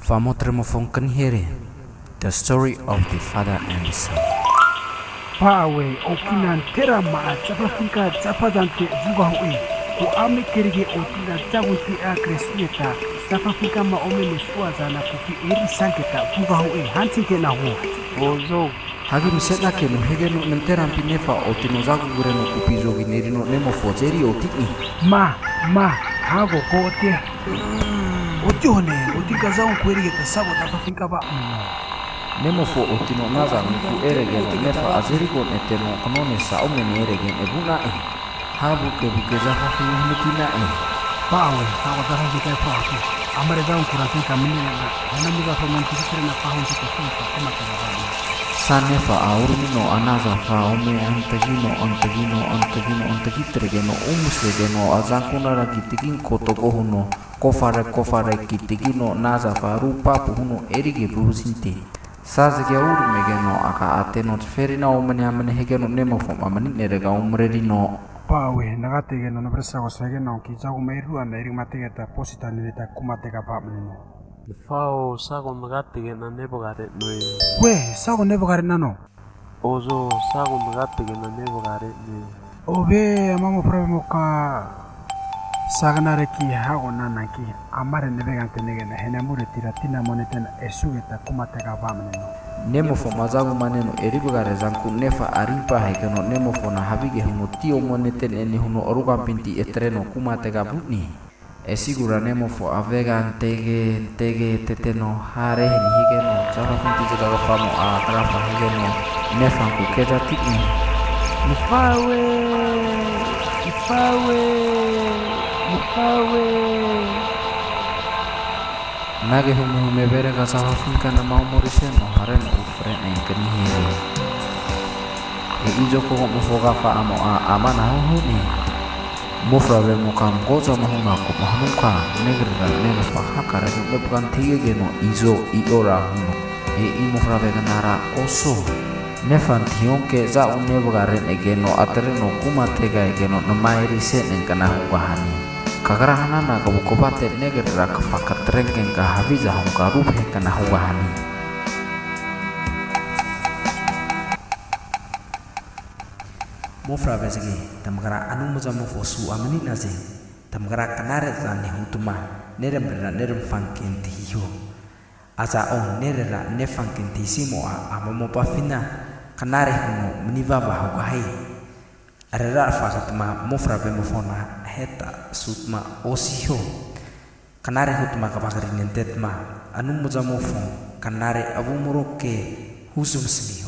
Famotremo Fonkenhere, the story of the father and the son. Pawe okinan tera ma chapafika chapazante zuwa hui kuame kerige okina chaguti a kresnieta chapafika ma ome meswaza na kuki eri sanketa zuwa hui hansinke na hu Ozo Hagi misena ke no hegeno mentera pinefa otino zagu gureno kupizo ginerino nemo fozeri otini. ma hago kote otione otigaza unkweri sabo chapafika ba Nemo fo otino naza nuku eregeno nefa azerigo neteno kanone sa omene eregen ebuna habu ke buke zafa finutina Pawe hago chapafika pawe amare za unkuranteka minena na miga fomantikire na pahonte kufuka kama karabani Sanefa aurmino anaza fa ome antagino umusregeno azankuna rakitikin kotogohuno kofare kitikino naza fa rupa puhuno erige burusinte sazige urmegeno aka ateno ferina omene hegeno nemo fom amani nerega umrerino Pawe nagategeno nabresa wasegeno kizagu meirua na iri mategeta posita nileta kumatega pa menino Fao sago magatige na nebogare noe. we sago nebogare nano Ozo sago magatige na nebogare noe. obe amamo problemo ka sagnare ki hago nana ki amare nebegante negena henamure tiratina monetena esugeta kumatega pa menino nemo fom azagu maneno eribugare zanku nefa arimpa hegeno nemo fona habige huno tio moneten eni huno orugan pinti etreno kumatega butni esigura nemo fo avega tege teteno hare heni higeno chava pinti jaga famo a trafa higeno nefa ku keda tikni Ifawe nage hume bere ga chava finka na mau moriseno haren ufre na inkani here ijo ko mo foga fa amo a amana huni mufra be mukam goza mahuna ko mahanuka negra nefa hakara be bukan tige geno izo iora huno mufra be ganara oso nefan tionke za une bugaren egeno atereno kumatega egeno namairi se nenkana hugahani kagarahana na kabukobate negra kafakatrengen ka habiza hunka rupe kana hugahani mofra bezgi tamgara anu muza mofosu amani naze tamgara kanare zani hutuma nerem fankin tiyo asa on nerera ne fankin tisimo amamo pafina kanare huno mniva bahai arera fakatma mofra be mofona heta sutma osio kanare hutuma kabagari nentetma anu muza mofon kanare abu muroke husum smi